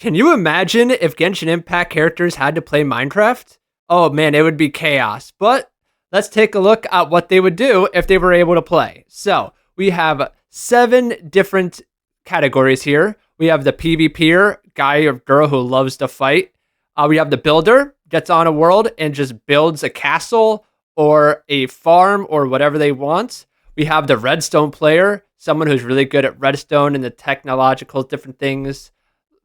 Can you imagine if Genshin Impact characters had to play Minecraft? Oh man, it would be chaos. But let's take a look at what they would do if they were able to play. So we have 7 different categories here. We have the PvPer, guy or girl who loves to fight. We have the builder, gets on a world and just builds a castle or a farm or whatever they want. We have the redstone player, someone who's really good at redstone and the technological different things,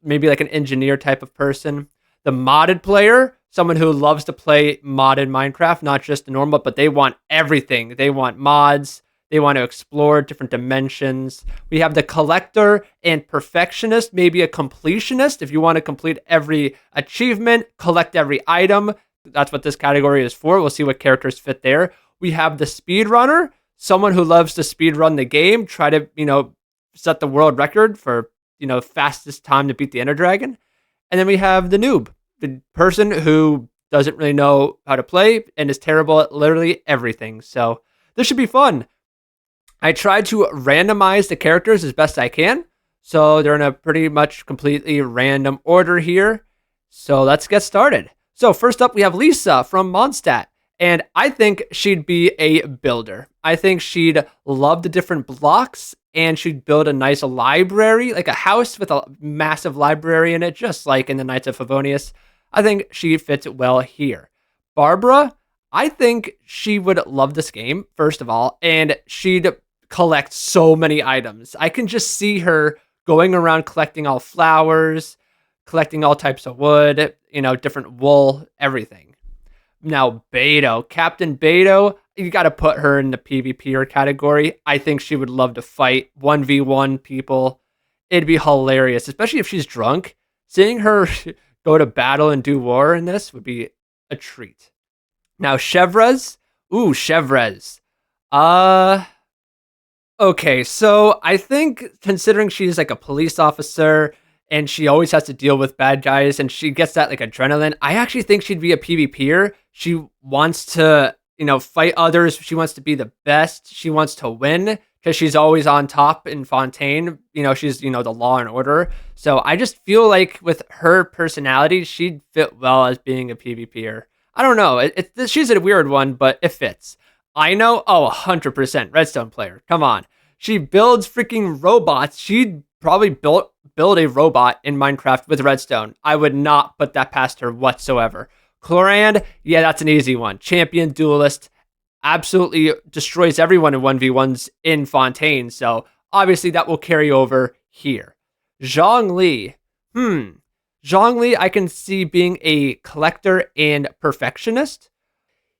maybe like an engineer type of person. The modded player, someone who loves to play modded Minecraft, not just the normal, but they want everything. They want mods. They want to explore different dimensions. We have the collector and perfectionist, maybe a completionist. If you want to complete every achievement, collect every item, that's what this category is for. We'll see what characters fit there. We have the speedrunner, someone who loves to speedrun the game, try to, set the world record for, fastest time to beat the Ender Dragon. And then we have the noob, the person who doesn't really know how to play and is terrible at literally everything. So this should be fun. I tried to randomize the characters as best I can. So they're in a pretty much completely random order here. So let's get started. So first up, we have Lisa from Mondstadt. And I think she'd be a builder. I think she'd love the different blocks and she'd build a nice library, like a house with a massive library in it, just like in the Knights of Favonius. I think she fits well here. Barbara, I think she would love this game, first of all, and she'd collect so many items. I can just see her going around collecting all flowers, collecting all types of wood, different wool, everything. Now, Beto, Captain Beto, you got to put her in the PvPer category. I think she would love to fight 1v1 people. It'd be hilarious, especially if she's drunk. Seeing her go to battle and do war in this would be a treat. Now, Chevrez. Ooh, Chevrez. Okay, so I think considering she's like a police officer and she always has to deal with bad guys and she gets that like adrenaline, I actually think she'd be a PvPer. She wants to, fight others. She wants to be the best. She wants to win because she's always on top in Fontaine. She's, the law and order. So I just feel like with her personality, she'd fit well as being a PvPer. I don't know. She's a weird one, but it fits. I know. Oh, 100% redstone player. Come on. She builds freaking robots. She'd probably build a robot in Minecraft with redstone. I would not put that past her whatsoever. Clorand, yeah, that's an easy one. Champion duelist, absolutely destroys everyone in 1v1s in Fontaine. So obviously that will carry over here. Zhongli. Zhongli, I can see being a collector and perfectionist.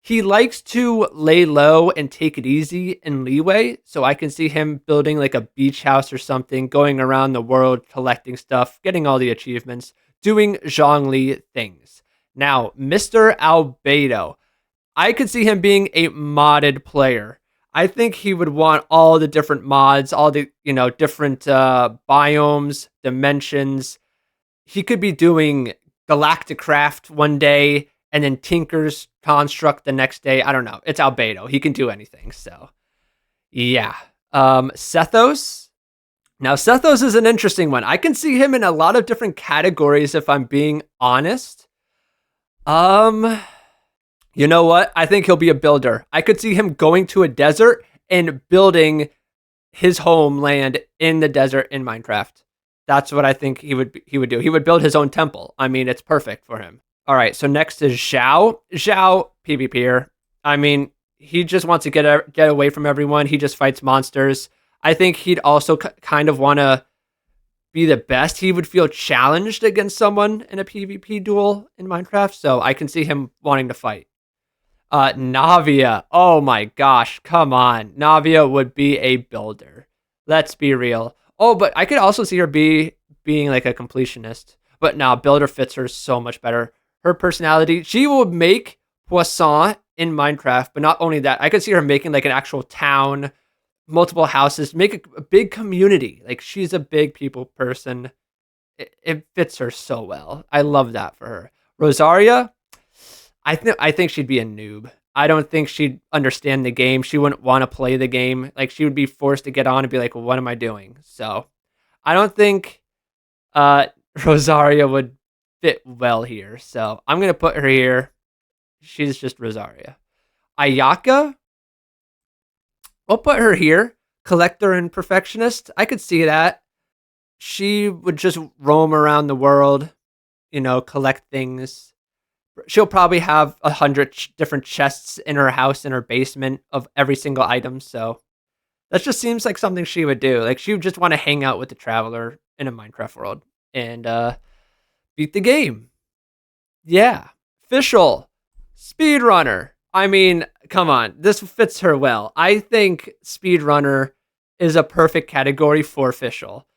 He likes to lay low and take it easy in leeway. So I can see him building like a beach house or something, going around the world, collecting stuff, getting all the achievements, doing Zhongli things. Now, Mr. Albedo, I could see him being a modded player. I think he would want all the different mods, all the, different biomes, dimensions. He could be doing Galactic Craft one day and then Tinker's Construct the next day. I don't know. It's Albedo. He can do anything. So, yeah. Sethos. Now, Sethos is an interesting one. I can see him in a lot of different categories if I'm being honest. You know what? I think he'll be a builder. I could see him going to a desert and building his homeland in the desert in Minecraft. That's what I think he would do. He would build his own temple. I mean, it's perfect for him. All right, so next is Zhao. Zhao, PvPer. I mean, he just wants to get away from everyone. He just fights monsters. I think he'd also kind of want to be the best. He would feel challenged against someone in a PvP duel in Minecraft, so I can see him wanting to fight. Navia. Oh my gosh, come on. Navia would be a builder. Let's be real. Oh, but I could also see her being like a completionist. But now builder fits her so much better. Her personality, she will make Poisson in Minecraft, but not only that, I could see her making like an actual town, multiple houses, make a big community. Like she's a big people person. It fits her so well. I love that for her. Rosaria, I think she'd be a noob. I don't think she'd understand the game. She wouldn't want to play the game. Like she would be forced to get on and be like, well, what am I doing? So I don't think Rosaria would fit well here. So I'm going to put her here. She's just Rosaria. Ayaka, I'll put her here. Collector and perfectionist. I could see that. She would just roam around the world, collect things. She'll probably have 100 different chests in her house, in her basement of every single item. So that just seems like something she would do. Like she would just want to hang out with the traveler in a Minecraft world and beat the game. Yeah. Official speedrunner. I mean, come on. This fits her well. I think speedrunner is a perfect category for official.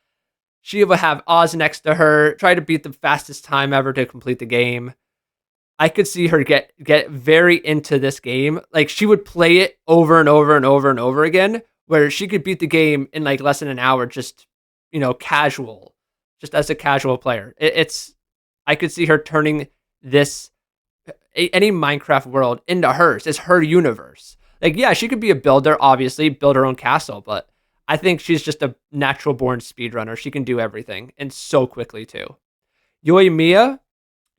She would have Oz next to her, try to beat the fastest time ever to complete the game. I could see her get very into this game. Like she would play it over and over and over and over again, where she could beat the game in like less than an hour, just casual, just as a casual player. It's I could see her turning this any Minecraft world into hers. It's her universe. Like yeah, she could be a builder, obviously build her own castle, but I think she's just a natural born speedrunner. She can do everything and so quickly too. Yoimiya,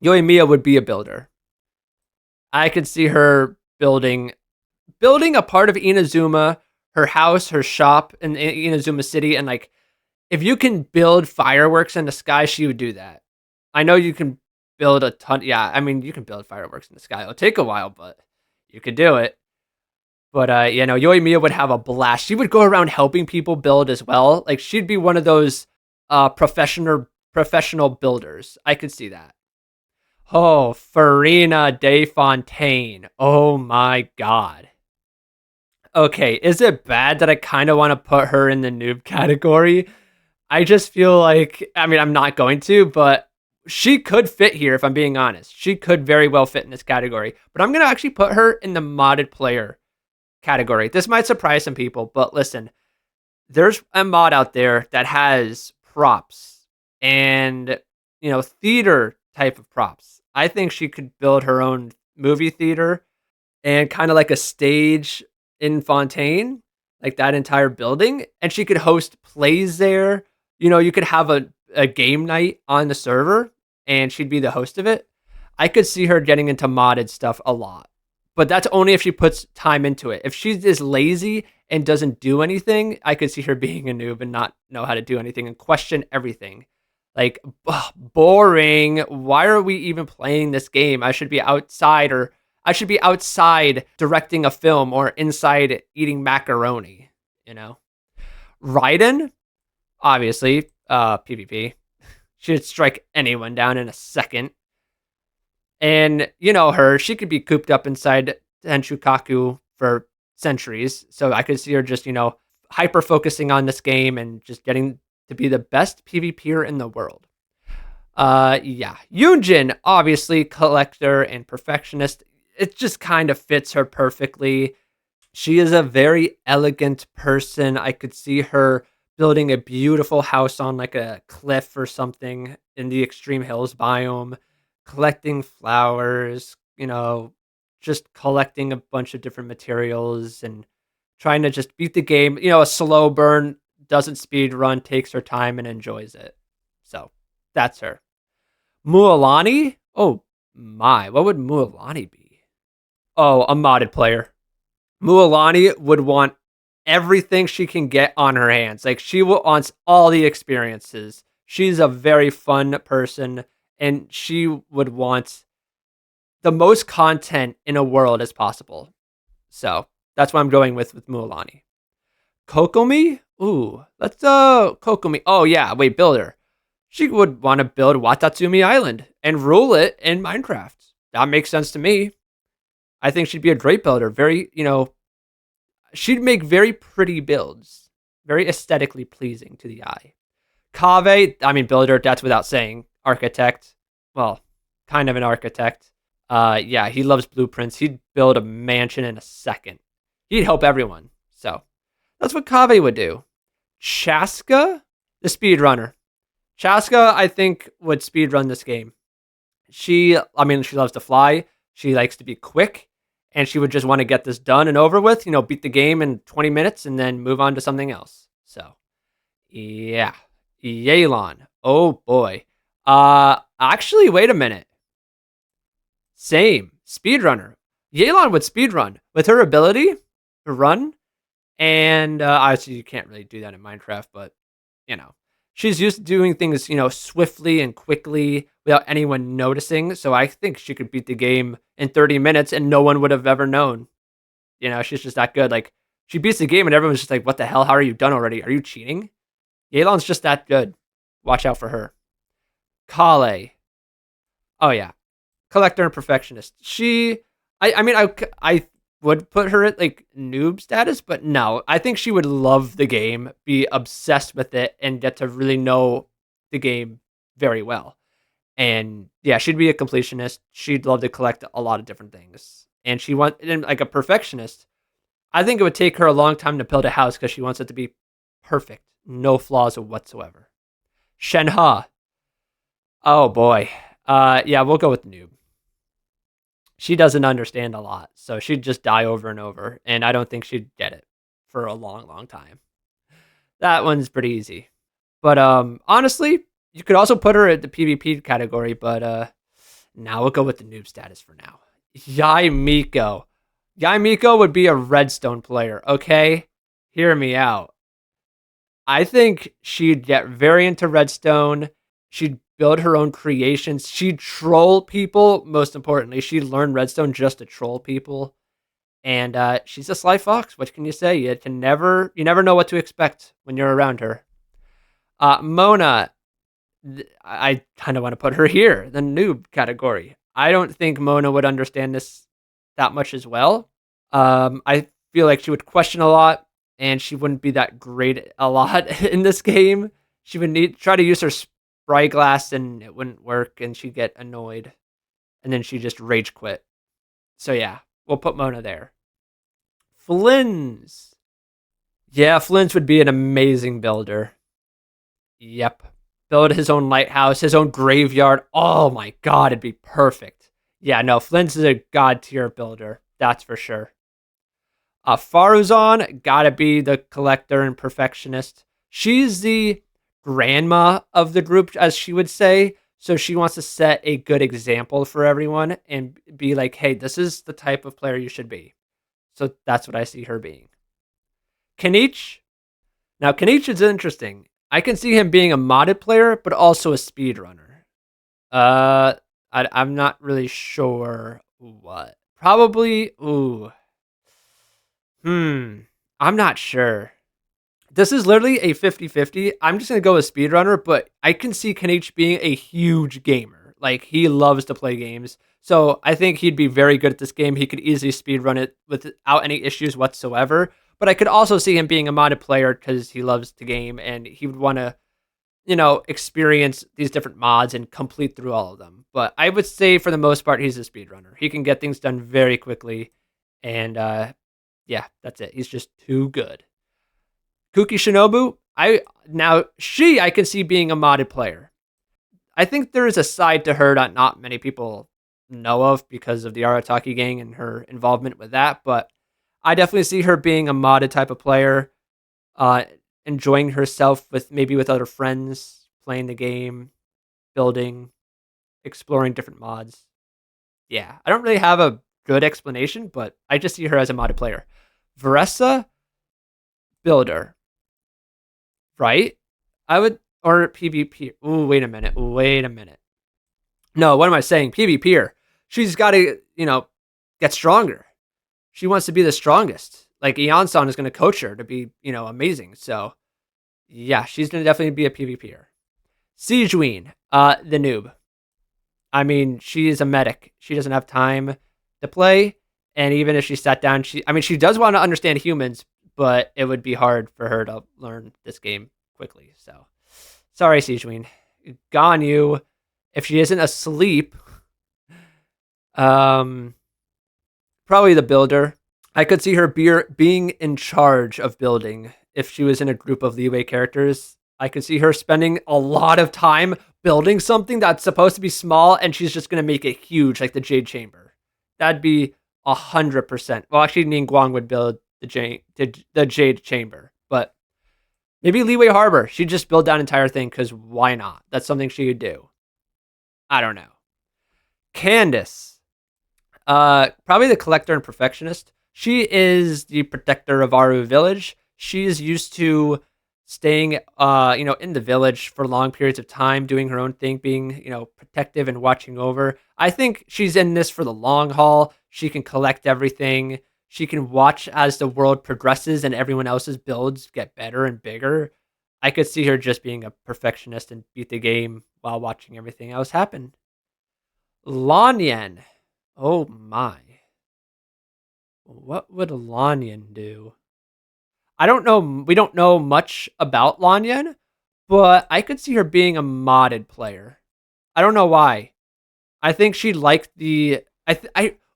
Yoimiya would be a builder. I could see her building a part of Inazuma, her house, her shop in Inazuma City, and like if you can build fireworks in the sky, she would do that. I know you can build a ton. Yeah, I mean you can build fireworks in the sky. It'll take a while, but you could do it. But Yoimiya would have a blast. She would go around helping people build as well. Like she'd be one of those professional builders. I could see that. Oh, Farina de Fontaine. Oh my god. Okay, is it bad that I kind of want to put her in the noob category? I just feel like, I mean, I'm not going to, but she could fit here if I'm being honest. She could very well fit in this category. But I'm going to actually put her in the modded player category. This might surprise some people, but listen, there's a mod out there that has props and, theater type of props. I think she could build her own movie theater and kind of like a stage in Fontaine, like that entire building. And she could host plays there. You could have a game night on the server and she'd be the host of it. I could see her getting into modded stuff a lot, but that's only if she puts time into it. If she's just lazy and doesn't do anything, I could see her being a noob and not know how to do anything and question everything. Like, boring. Why are we even playing this game? I should be outside, or I should be outside directing a film or inside eating macaroni, Raiden, obviously, PvP. She'd strike anyone down in a second. And her, she could be cooped up inside Tenshukaku for centuries. So I could see her just, hyper focusing on this game and just getting to be the best PvPer in the world. Yeah. Yunjin, obviously, collector and perfectionist. It just kind of fits her perfectly. She is a very elegant person. I could see her building a beautiful house on like a cliff or something in the extreme hills biome, collecting flowers, just collecting a bunch of different materials and trying to just beat the game. A slow burn, doesn't speed run, takes her time and enjoys it. So that's her. Mualani? Oh my, what would Mualani be? Oh, a modded player. Mualani would want everything she can get on her hands. Like she wants all the experiences. She's a very fun person and she would want the most content in a world as possible. So that's what I'm going with Mualani. Kokomi? Ooh, let's Kokomi. Oh yeah, wait, builder. She would want to build Watatsumi Island and rule it in Minecraft. That makes sense to me. I think she'd be a great builder. Very, she'd make very pretty builds, very aesthetically pleasing to the eye. Kave, I mean, builder, that's without saying. Architect, well, kind of an architect. Yeah, he loves blueprints. He'd build a mansion in a second. He'd help everyone. So that's what Kave would do. Chaska, the speedrunner. Chaska, I think, would speedrun this game. She loves to fly. She likes to be quick. And she would just want to get this done and over with, beat the game in 20 minutes and then move on to something else. So, yeah. Yelan. Oh, boy. Actually, wait a minute. Same speedrunner. Yelan would speedrun with her ability to run, and obviously you can't really do that in Minecraft, but you know, she's used to doing things, swiftly and quickly without anyone noticing. So I think she could beat the game in 30 minutes and no one would have ever known. She's just that good. Like, she beats the game and everyone's just like, what the hell? How are you done already? Are you cheating? Yelan's just that good. Watch out for her. Kale. Oh, yeah. Collector and perfectionist. I would put her at like noob status, but no, I think she would love the game, be obsessed with it, and get to really know the game very well. And yeah, she'd be a completionist. She'd love to collect a lot of different things. And like a perfectionist. I think it would take her a long time to build a house because she wants it to be perfect, no flaws whatsoever. Shenhe. Oh boy. Yeah, we'll go with noob. She doesn't understand a lot, so she'd just die over and over, and I don't think she'd get it for a long, long time. That one's pretty easy. But honestly, you could also put her at the PvP category, but now we'll go with the noob status for now. Yai Miko. Yai Miko would be a redstone player, okay? Hear me out. I think she'd get very into redstone. She'd build her own creations. She'd troll people. Most importantly, she'd learn redstone just to troll people. And she's a sly fox. What can you say? You never know what to expect when you're around her. Mona, I kind of want to put her here, the noob category. I don't think Mona would understand this that much as well. I feel like she would question a lot, and she wouldn't be that great a lot in this game. She would try to use her spyglass, and it wouldn't work, and she'd get annoyed, and then she'd just rage quit. So yeah, we'll put Mona there. Flynn's. Yeah, Flynn's would be an amazing builder. Yep. Build his own lighthouse, his own graveyard. Oh my god, it'd be perfect. Yeah, no, Flynn's is a god tier builder. That's for sure. Faruzan, gotta be the collector and perfectionist. She's the grandma of the group, as she would say. So she wants to set a good example for everyone and be like, hey, this is the type of player you should be. So that's what I see her being. Kanich. Now, Kanich is interesting. I can see him being a modded player, but also a speedrunner. I'm not really sure what. Probably, I'm not sure. This is literally a 50-50. I'm just going to go with speedrunner, but I can see Kanich being a huge gamer. Like, he loves to play games. So I think he'd be very good at this game. He could easily speedrun it without any issues whatsoever. But I could also see him being a modded player because he loves the game and he would want to, experience these different mods and complete through all of them. But I would say for the most part, he's a speedrunner. He can get things done very quickly. And yeah, that's it. He's just too good. Kuki Shinobu, I can see being a modded player. I think there is a side to her that not many people know of because of the Arataki gang and her involvement with that, but I definitely see her being a modded type of player, enjoying herself with other friends, playing the game, building, exploring different mods. Yeah, I don't really have a good explanation, but I just see her as a modded player. Varessa, builder, right? Or PvP. Ooh, wait a minute. No, what am I saying? PvPer. She's got to, get stronger. She wants to be the strongest. Like, Eon-san is going to coach her to be, amazing. So, yeah, she's going to definitely be a PvPer. Siegewein, the noob. I mean, she is a medic. She doesn't have time to play. And even if she sat down, she does want to understand humans, but it would be hard for her to learn this game quickly. So, sorry, Siegewein. Ganyu, if she isn't asleep, probably the builder. I could see her being in charge of building if she was in a group of Leeway characters. I could see her spending a lot of time building something that's supposed to be small, and she's just going to make it huge, like the Jade Chamber. That'd be 100%. Well, actually, Ningguang would build the Jade Chamber, but maybe Leeway Harbor. She'd just build that entire thing because why not? That's something she would do. I don't know. Candace, probably the collector and perfectionist. She is the protector of Aru Village. She is used to staying, in the village for long periods of time, doing her own thing, being, protective and watching over. I think she's in this for the long haul. She can collect everything. She can watch as the world progresses and everyone else's builds get better and bigger. I could see her just being a perfectionist and beat the game while watching everything else happen. Lanyan. Oh my. What would Lanyan do? I don't know. We don't know much about Lanyan, but I could see her being a modded player. I don't know why. I think she liked the.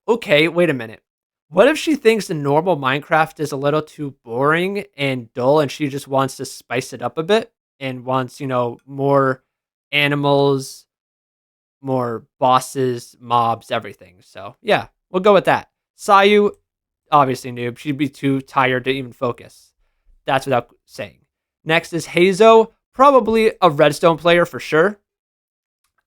Okay, wait a minute. What if she thinks the normal Minecraft is a little too boring and dull and she just wants to spice it up a bit and wants, more animals, more bosses, mobs, everything. So, yeah, we'll go with that. Sayu, obviously noob. She'd be too tired to even focus. That's without saying. Next is Hazo, probably a redstone player for sure.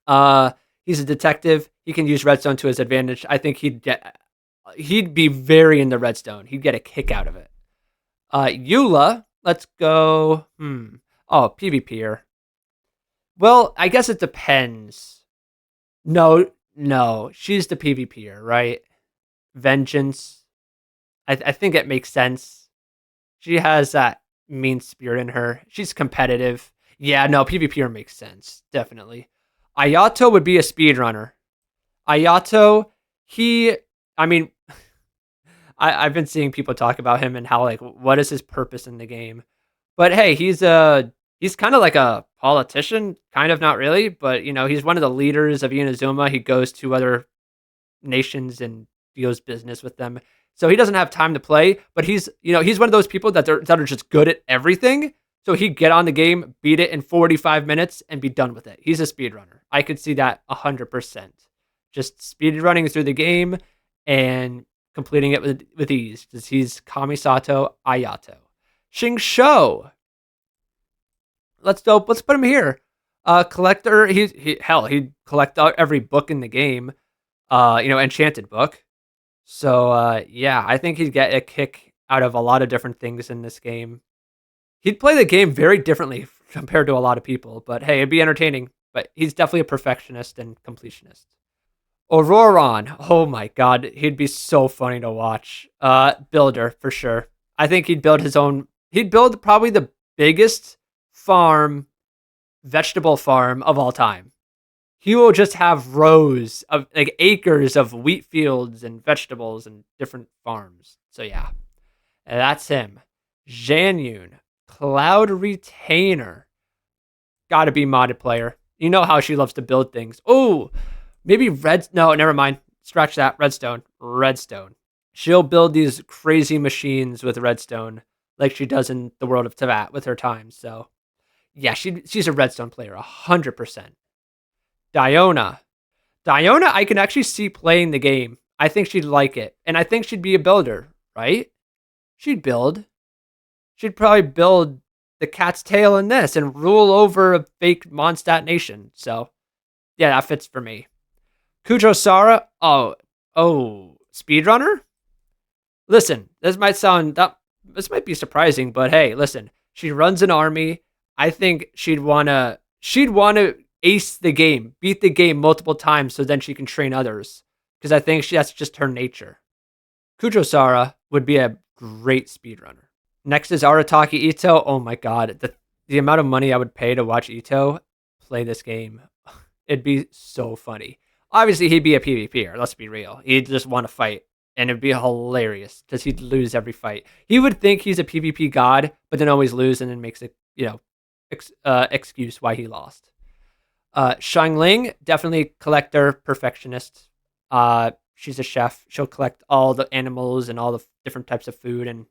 He's a detective. He can use redstone to his advantage. I think he'd be very in the redstone. He'd get a kick out of it. Eula, let's go. Oh, PvPer. Well, I guess it depends. No, she's the PvPer, right? Vengeance. I think it makes sense. She has that mean spirit in her. She's competitive. Yeah, no, PvPer makes sense. Definitely. Ayato would be a speedrunner. Ayato, I mean, I've been seeing people talk about him and how, like, what is his purpose in the game? But hey, he's kind of like a politician, kind of, not really, but he's one of the leaders of Inazuma. He goes to other nations and deals business with them. So he doesn't have time to play, but he's one of those people that are just good at everything. So he'd get on the game, beat it in 45 minutes, and be done with it. He's a speedrunner. I could see that 100%. Just speedrunning through the game and completing it with ease. Because he's Kamisato Ayato. Shingsho. Let's put him here. Collector. He'd collect every book in the game. Enchanted book. So yeah, I think he'd get a kick out of a lot of different things in this game. He'd play the game very differently compared to a lot of people, but hey, it'd be entertaining. But he's definitely a perfectionist and completionist. Auroron, oh my god, he'd be so funny to watch. Builder for sure. I think he'd build his own. He'd build probably the biggest vegetable farm of all time. He will just have rows of, like, acres of wheat fields and vegetables and different farms. So yeah, that's him. Janyun, Cloud Retainer. Gotta be modded player. You know how she loves to build things. Oh, maybe no, never mind. Scratch that. Redstone. She'll build these crazy machines with redstone like she does in the world of Tevat with her time. So yeah, she's a redstone player, 100%. Diona, I can actually see playing the game. I think she'd like it. And I think she'd be a builder, right? She'd build. She'd probably build the cat's tail in this and rule over a fake Mondstadt nation. So, yeah, that fits for me. Kujo Sara, oh, speedrunner? Listen, this might be surprising, but hey, listen, she runs an army. I think she'd wanna ace the game, beat the game multiple times so then she can train others. Because I think that's just her nature. Kujo Sara would be a great speedrunner. Next is Arataki Ito. Oh my god, the amount of money I would pay to watch Ito play this game, it'd be so funny. Obviously, he'd be a PvPer, let's be real. He'd just want to fight, and it'd be hilarious because he'd lose every fight. He would think he's a PvP god, but then always lose and then makes it, excuse why he lost. Xiangling, definitely collector, perfectionist. She's a chef. She'll collect all the animals and all the different types of food and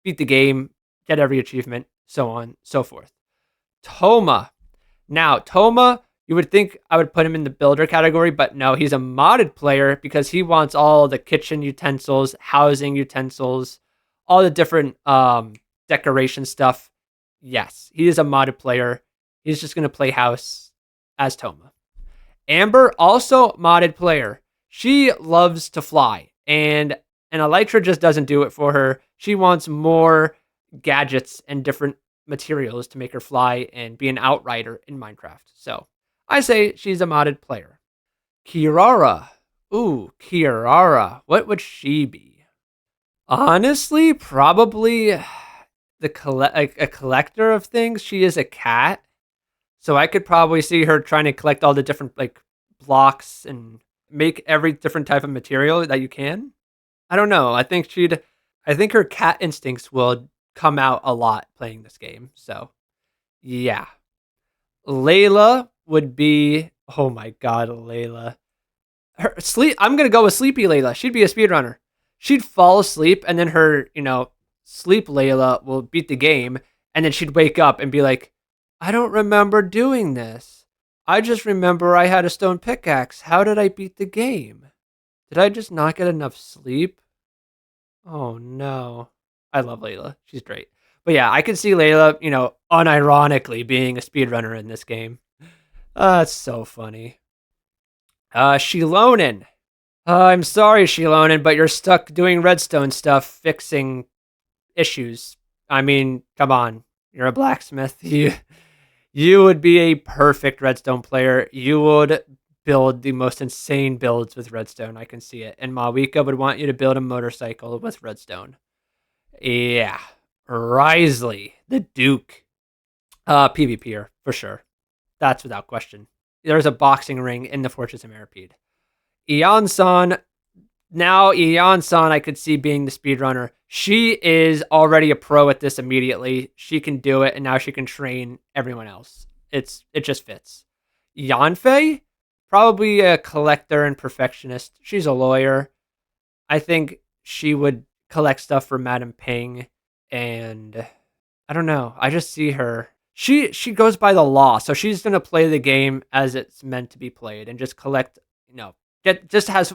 beat the game, get every achievement, so on, so forth. Toma. Now, Toma, you would think I would put him in the builder category, but no, he's a modded player because he wants all the kitchen utensils, housing utensils, all the different decoration stuff. Yes, he is a modded player. He's just going to play house as Toma. Amber, also modded player. She loves to fly, and Elytra just doesn't do it for her. She wants more gadgets and different materials to make her fly and be an outrider in Minecraft. So I say she's a modded player. Kirara. Ooh, Kirara. What would she be? Honestly, probably a collector of things. She is a cat. So I could probably see her trying to collect all the different like blocks and make every different type of material that you can. I don't know. I think her cat instincts will come out a lot playing this game. So yeah. Layla would be, oh my god, Layla. Her sleep I'm gonna go with Sleepy Layla. She'd be a speedrunner. She'd fall asleep and then her, sleep Layla will beat the game and then she'd wake up and be like, I don't remember doing this. I just remember I had a stone pickaxe. How did I beat the game? Did I just not get enough sleep? Oh no. I love Layla. She's great. But yeah, I could see Layla, unironically being a speedrunner in this game. It's so funny. Shilonen. I'm sorry, Shilonen, but you're stuck doing redstone stuff, fixing issues. I mean, come on. You're a blacksmith. You would be a perfect redstone player. You would build the most insane builds with redstone. I can see it. And Mawika would want you to build a motorcycle with redstone. Yeah. Risley, the Duke. PvPer, for sure. That's without question. There's a boxing ring in the Fortress of Maripede. Eon-san, now Eon-san I could see being the speedrunner. She is already a pro at this immediately. She can do it, and now she can train everyone else. It just fits. Yanfei, probably a collector and perfectionist. She's a lawyer. I think she would collect stuff for Madam Ping, and I don't know. I just see her. She goes by the law, so she's gonna play the game as it's meant to be played and just collect. Just has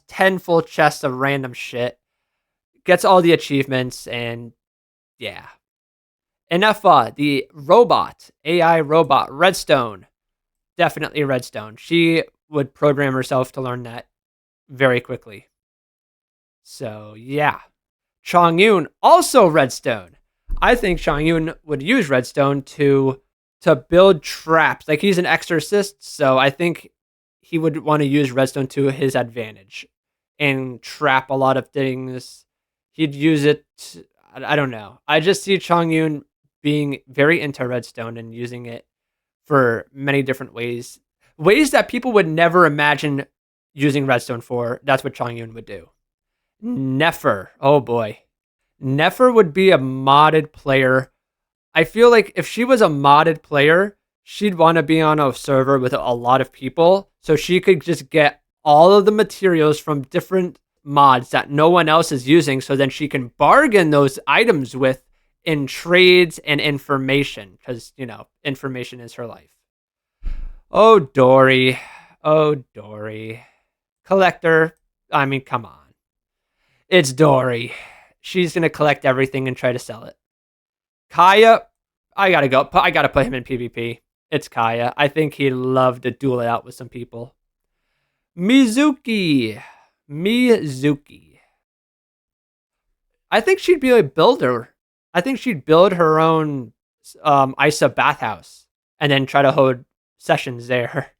10 full chests of random shit. Gets all the achievements, and yeah. Inefa, the robot, AI robot, Redstone. Definitely Redstone. She would program herself to learn that very quickly. So yeah. Chongyun, also Redstone. I think Chongyun would use Redstone to build traps. Like, he's an exorcist, so I think he would want to use Redstone to his advantage and trap a lot of things. He'd use it. I don't know. I just see Chongyun being very into Redstone and using it for many different ways. Ways that people would never imagine using Redstone for. That's what Chongyun would do. Nefer. Oh boy. Nefer would be a modded player. I feel like if she was a modded player, she'd want to be on a server with a lot of people so she could just get all of the materials from different mods that no one else is using, so then she can bargain those items with in trades and information, because information is her life. Oh Dory. Collector. I mean, come on. It's Dory. She's gonna collect everything and try to sell it. Kaya, I gotta put him in PvP. It's Kaya. I think he'd love to duel it out with some people. Mizuki. I think she'd be a builder. I think she'd build her own Isa bathhouse and then try to hold sessions there.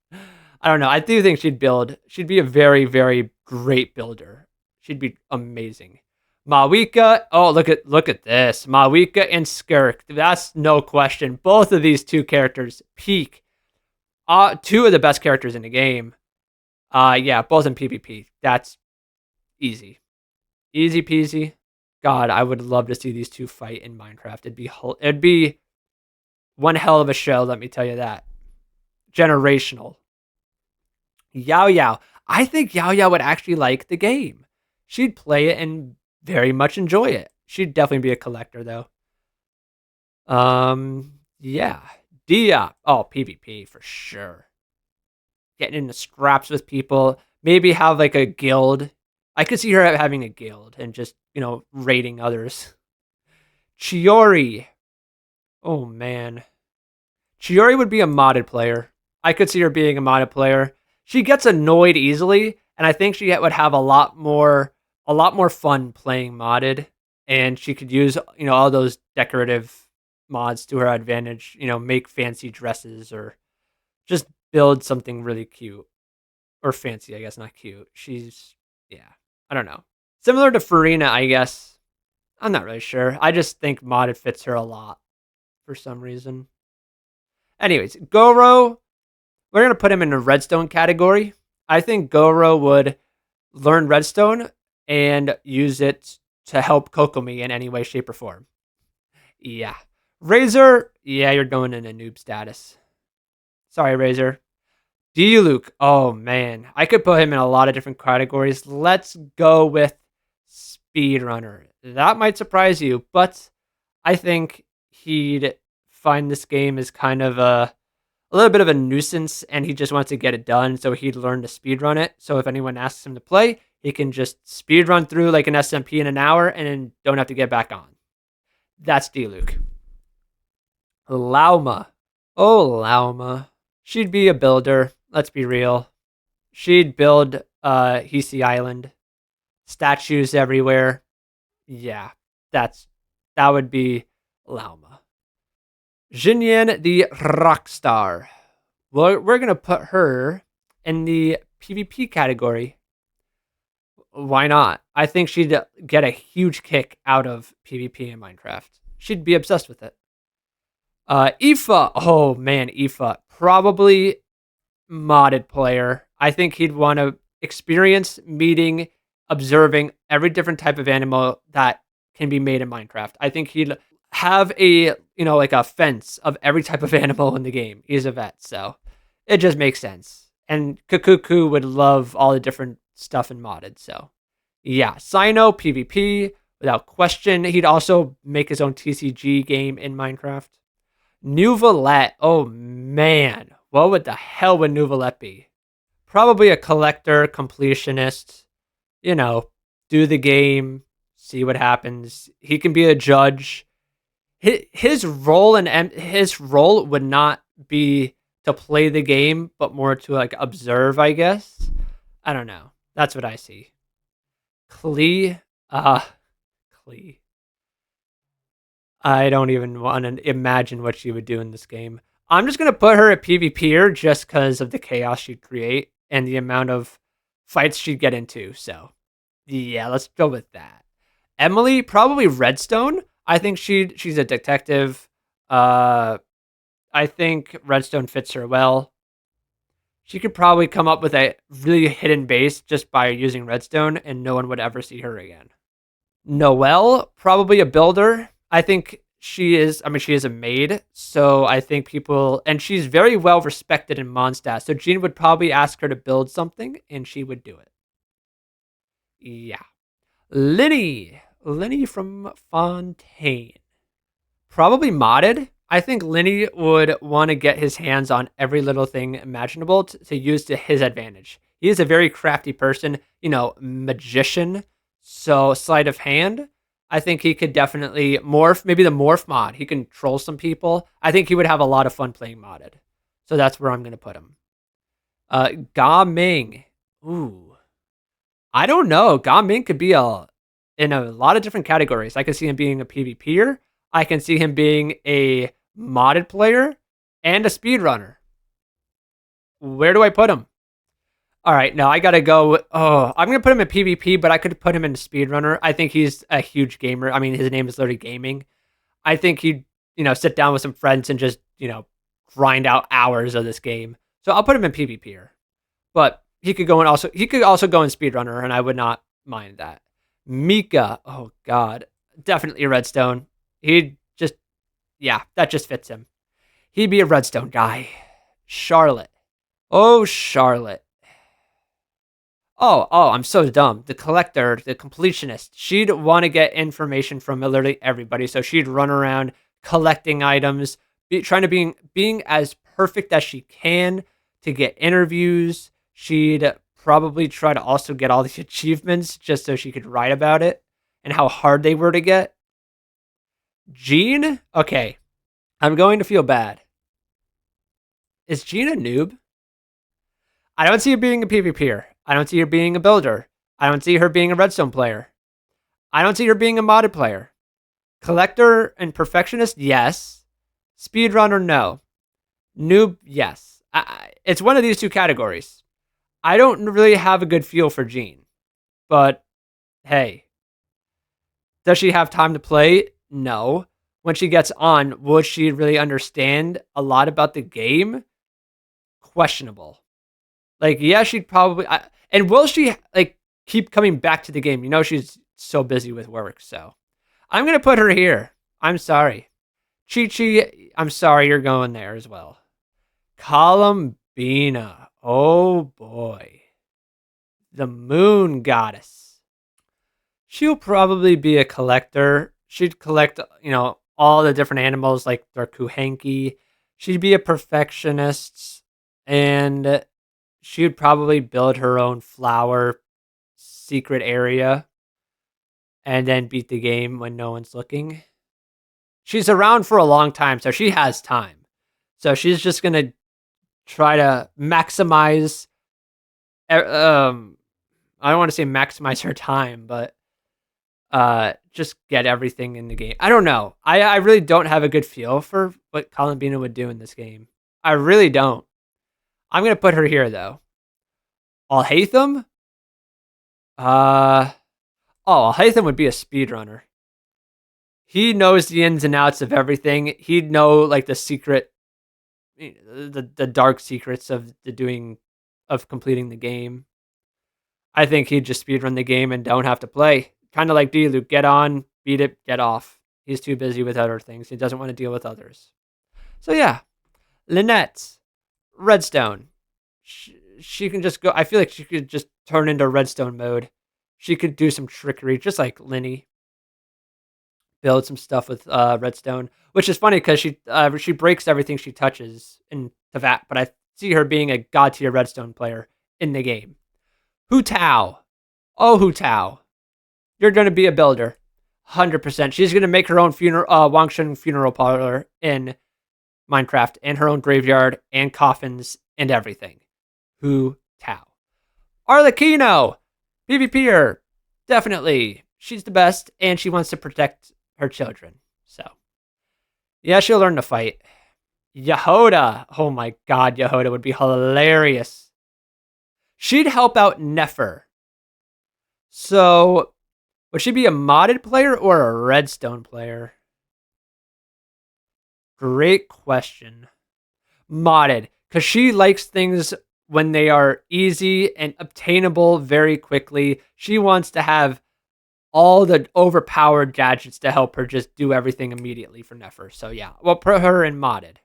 I don't know. I do think she'd be a very, very great builder. She'd be amazing. Mawika, oh, look at this. Mawika and Skirk. That's no question. Both of these two characters peak. Two of the best characters in the game. Yeah, both in PvP. That's easy. Easy peasy. God, I would love to see these two fight in Minecraft. It'd be one hell of a show, let me tell you that. Generational. Yao Yao. I think Yao Yao would actually like the game. She'd play it and very much enjoy it. She'd definitely be a collector though. Yeah. Dia. Oh, PvP for sure. Getting into scraps with people. Maybe have like a guild. I could see her having a guild and just, raiding others. Chiori. Oh man. Chiori would be a modded player. I could see her being a modded player. She gets annoyed easily, and I think she would have a lot more fun playing modded, and she could use all those decorative mods to her advantage. Make fancy dresses or just build something really cute or fancy. I guess not cute. She's yeah. I don't know. Similar to Farina, I guess. I'm not really sure. I just think modded fits her a lot for some reason. Anyways, Goro, we're gonna put him in the redstone category. I think Goro would learn redstone and use it to help Kokomi in any way, shape, or form. Yeah. Razor, yeah, you're going in a noob status. Sorry, Razor. D-Luke, oh man. I could put him in a lot of different categories. Let's go with speedrunner. That might surprise you, but I think he'd find this game as kind of a little bit of a nuisance, and he just wants to get it done, so he'd learn to speedrun it. So if anyone asks him to play, he can just speedrun through like an SMP in an hour and then don't have to get back on. That's D-Luke. Lauma. Oh, Lauma. She'd be a builder, let's be real. She'd build Hisi Island. Statues everywhere. Yeah, that would be Lauma. Jinyan the Rockstar. Well, we're going to put her in the PvP category. Why not? I think she'd get a huge kick out of PvP in Minecraft. She'd be obsessed with it. Aoife. Oh, man, Aoife. Probably modded player. I think he'd want to experience meeting, observing every different type of animal that can be made in Minecraft. I think he'd have like a fence of every type of animal in the game. He's a vet, so it just makes sense. And Kukuku would love all the different stuff in modded, so yeah. Sino, PvP, without question. He'd also make his own TCG game in Minecraft. Nuvalette, oh man. What would the hell would Nuvalette be? Probably a collector, completionist, do the game, see what happens. He can be a judge. His role would not be to play the game, but more to like observe, I guess. I don't know. That's what I see. Klee. Klee. I don't even want to imagine what she would do in this game. I'm just going to put her at PvPer just because of the chaos she'd create and the amount of fights she'd get into. So, yeah, let's go with that. Emily, probably Redstone. I think she's a detective. I think Redstone fits her well. She could probably come up with a really hidden base just by using Redstone, and no one would ever see her again. Noelle, probably a builder. I think she is a maid, so I think people, and she's very well respected in Mondstadt, so Gene would probably ask her to build something, and she would do it. Yeah. Linny from Fontaine. Probably modded. I think Linny would want to get his hands on every little thing imaginable to use to his advantage. He is a very crafty person, magician, so sleight of hand. I think he could definitely morph, maybe the morph mod. He can troll some people. I think he would have a lot of fun playing modded. So that's where I'm going to put him. Ga Ming. Ooh. I don't know. Ga Ming could be in a lot of different categories. I can see him being a PvPer. I can see him being a modded player and a speedrunner. Where do I put him? All right, now I gotta go. Oh, I'm gonna put him in PvP, but I could put him in speedrunner. I think he's a huge gamer. I mean, his name is literally gaming. I think he'd, sit down with some friends and just, grind out hours of this game. So I'll put him in PvP. But he could also go in speedrunner, and I would not mind that. Mika, oh god, definitely a redstone. He'd just, yeah, that just fits him. He'd be a redstone guy. Charlotte, oh Charlotte. Oh, I'm so dumb. The collector, the completionist. She'd want to get information from literally everybody. So she'd run around collecting items, trying to being as perfect as she can to get interviews. She'd probably try to also get all the achievements just so she could write about it and how hard they were to get. Jean? Okay. I'm going to feel bad. Is Jean a noob? I don't see her being a PvPer. I don't see her being a builder. I don't see her being a redstone player. I don't see her being a modded player. Collector and perfectionist, yes. Speedrunner, no. Noob, yes. It's one of these two categories. I don't really have a good feel for Jean, but hey, does she have time to play? No. When she gets on, will she really understand a lot about the game? Questionable. Like, yeah, she'd probably. And will she like keep coming back to the game? You know, she's so busy with work. So I'm gonna put her here. I'm sorry, Chi Chi. I'm sorry you're going there as well. Columbina. Oh boy, the moon goddess. She'll probably be a collector. She'd collect, all the different animals like their kuhanki. She'd be a perfectionist, and she would probably build her own flower secret area and then beat the game when no one's looking. She's around for a long time, so she has time. So she's just gonna try to maximize. I don't want to say maximize her time, but just get everything in the game. I don't know. I really don't have a good feel for what Columbina would do in this game. I really don't. I'm gonna put her here though. Alhaitham? Alhaitham would be a speedrunner. He knows the ins and outs of everything. He'd know like the secret, the dark secrets of completing the game. I think he'd just speedrun the game and don't have to play. Kind of like D-Luke, get on, beat it, get off. He's too busy with other things. He doesn't want to deal with others. So yeah, Lynette, Redstone. She can just go. I feel like she could just turn into Redstone mode. She could do some trickery, just like Linny. Build some stuff with Redstone, which is funny because she breaks everything she touches in Tavat. But I see her being a god tier Redstone player in the game. Hu Tao, oh Hu Tao, you're gonna be a builder, 100%. She's gonna make her own Wangsheng funeral parlor in Minecraft, and her own graveyard and coffins and everything. Hu Tao. Arlecchino, PvPer, definitely. She's the best, and she wants to protect her children. So, yeah, she'll learn to fight. Yehoda. Oh my god, Yehoda would be hilarious. She'd help out Nefer. So, would she be a modded player or a redstone player? Great question. Modded, because she likes things when they are easy and obtainable very quickly. She wants to have all the overpowered gadgets to help her just do everything immediately for Nefer. So yeah, we'll put her in modded.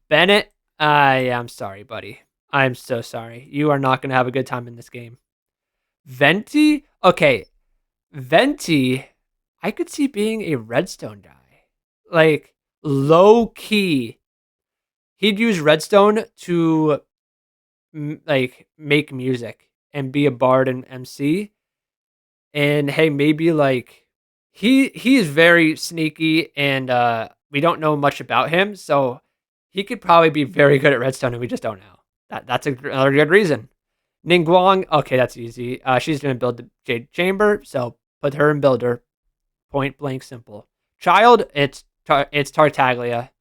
Bennett, yeah, I'm sorry, buddy. I'm so sorry. You are not going to have a good time in this game. Venti? Okay, Venti, I could see being a redstone guy. Like, low key. He'd use redstone to like make music and be a bard and MC. And hey, maybe like he's very sneaky, and we don't know much about him, so he could probably be very good at redstone and we just don't know. That's another good reason. Ningguang, okay, that's easy. She's gonna build the Jade Chamber, so put her in builder. Point blank simple. Child, it's Tartaglia.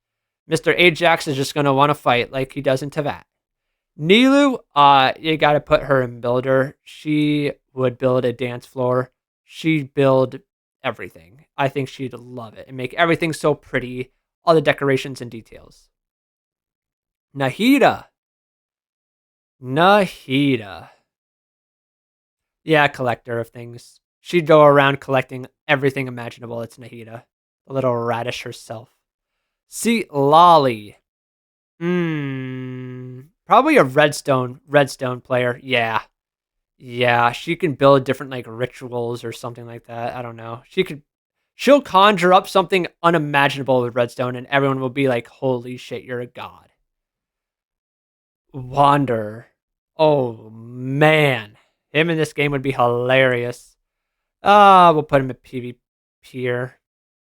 Mr. Ajax is just gonna want to fight like he does in Tavat. Nilu, you gotta put her in builder. She would build a dance floor. She'd build everything. I think she'd love it and make everything so pretty. All the decorations and details. Nahida. Yeah, collector of things. She'd go around collecting everything imaginable. It's Nahida. The little radish herself. See, Lolly. Probably a redstone player. Yeah, she can build different like rituals or something like that. I don't know. She'll conjure up something unimaginable with redstone, and everyone will be like, "Holy shit, you're a god." Wander. Oh man, him in this game would be hilarious. We'll put him at PvP here.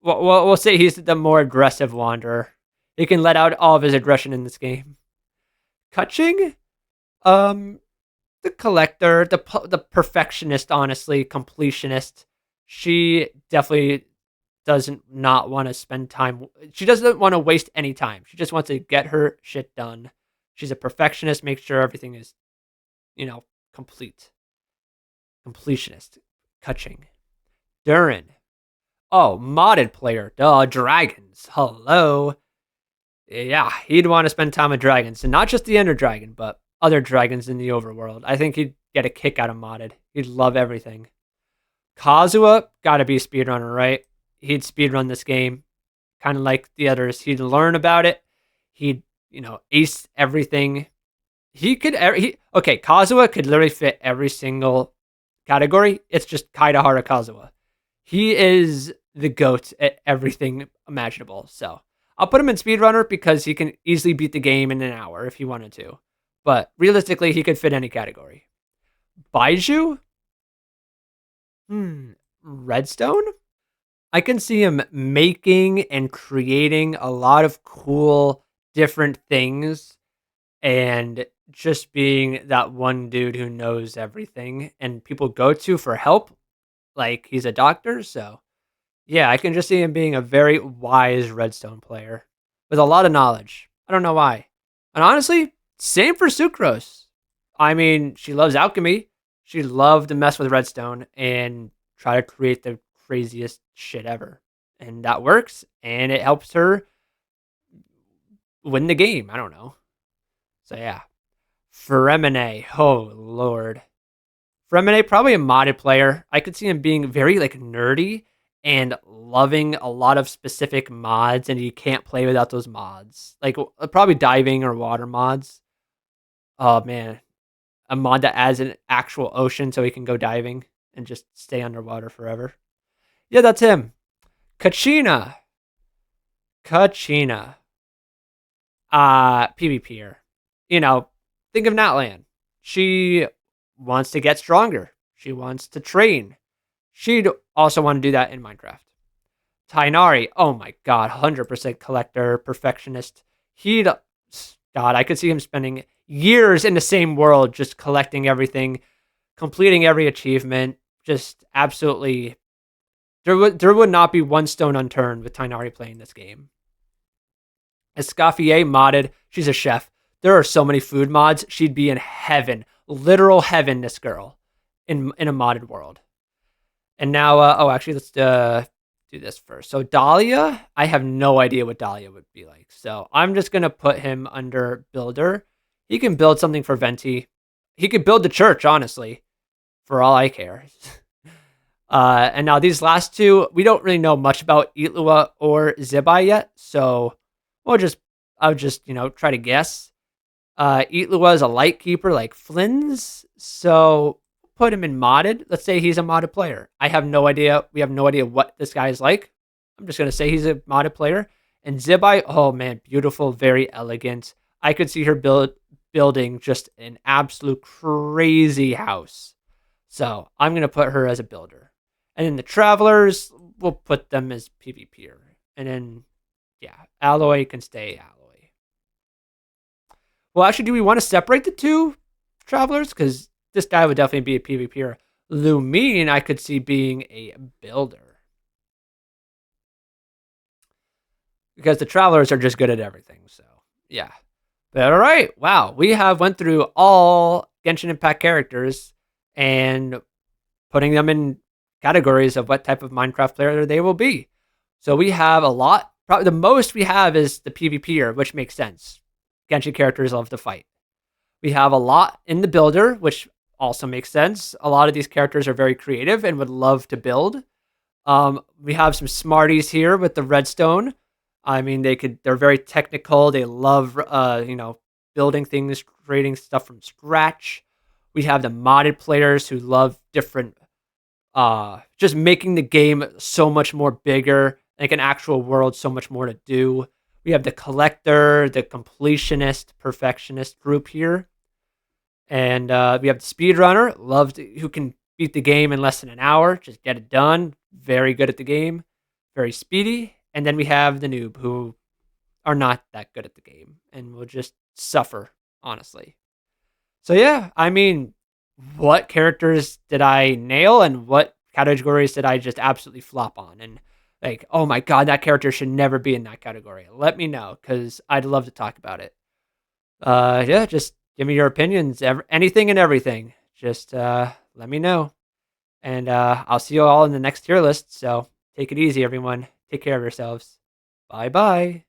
We'll say he's the more aggressive Wanderer. He can let out all of his aggression in this game. Kutching, um, the collector, the perfectionist, honestly, completionist. She definitely doesn't not want to spend time. She doesn't want to waste any time. She just wants to get her shit done. She's a perfectionist, make sure everything is, you know, complete. Completionist. Kutching. Durin. Oh, modded player. Duh, dragons. Hello. Yeah, he'd want to spend time with dragons, and not just the Ender Dragon, but other dragons in the overworld. I think he'd get a kick out of modded. He'd love everything. Kazuha, gotta be a speedrunner, right? He'd speedrun this game, kind of like the others. He'd learn about it. He'd, ace everything. Okay, Kazuha could literally fit every single category. It's just Kaidahara Kazuha. He is the GOAT at everything imaginable. So I'll put him in speedrunner because he can easily beat the game in an hour if he wanted to. But realistically, he could fit any category. Baiju? Redstone? I can see him making and creating a lot of cool different things and just being that one dude who knows everything and people go to for help. Like he's a doctor, so yeah, I can just see him being a very wise redstone player with a lot of knowledge. I don't know why. And honestly, same for Sucrose. I mean, she loves alchemy. She loved to mess with redstone and try to create the craziest shit ever. And that works, and it helps her win the game. I don't know. So yeah. Fremine. Oh, Lord. Fremine, probably a modded player. I could see him being very like nerdy and loving a lot of specific mods, and you can't play without those mods. Like probably diving or water mods. Oh man, a mod that adds an actual ocean so he can go diving and just stay underwater forever. Yeah, that's him. Kachina. Kachina. PvPer. Think of Natlan. She wants to get stronger. She wants to train. She'd also want to do that in Minecraft. Tainari, oh my god, 100% collector, perfectionist. God, I could see him spending years in the same world just collecting everything, completing every achievement, just absolutely. There would not be one stone unturned with Tainari playing this game. Escoffier modded, she's a chef. There are so many food mods. She'd be in heaven, literal heaven. This girl, in a modded world. And now, actually, let's do this first. So Dahlia, I have no idea what Dahlia would be like. So I'm just gonna put him under builder. He can build something for Venti. He could build the church, honestly, for all I care. And now these last two, we don't really know much about Itlua or Zibai yet. So I'll just try to guess. Itlua is a light keeper like Flynn's, so put him in modded. Let's say he's a modded player. I have no idea. We have no idea what this guy is like. I'm just gonna say he's a modded player. And Zibai, oh man, beautiful, very elegant. I could see her building just an absolute crazy house. So I'm gonna put her as a builder. And then the travelers, we'll put them as PvPer. And then Alloy can stay Alloy. Well, actually, do we want to separate the two travelers? Because this guy would definitely be a PvPer. Lumine, I could see being a builder. Because the travelers are just good at everything. So, yeah. But all right. Wow. We have went through all Genshin Impact characters and putting them in categories of what type of Minecraft player they will be. So we have a lot. Probably the most we have is the PvPer, which makes sense. Genshin characters love to fight. We have a lot in the builder, which also makes sense. A lot of these characters are very creative and would love to build. We have some smarties here with the redstone. I mean, they're very technical. They love, building things, creating stuff from scratch. We have the modded players who love different, just making the game so much more bigger, like an actual world, so much more to do. We have the collector, the completionist, perfectionist group here. And we have the speedrunner, who can beat the game in less than an hour, just get it done. Very good at the game, very speedy. And then we have the noob, who are not that good at the game and will just suffer honestly. So yeah, I mean, what characters did I nail and what categories did I just absolutely flop on? And like, oh my god, that character should never be in that category. Let me know because I'd love to talk about it. Yeah, just give me your opinions, anything and everything. Just let me know, and I'll see you all in the next tier list. So take it easy, everyone. Take care of yourselves. Bye bye.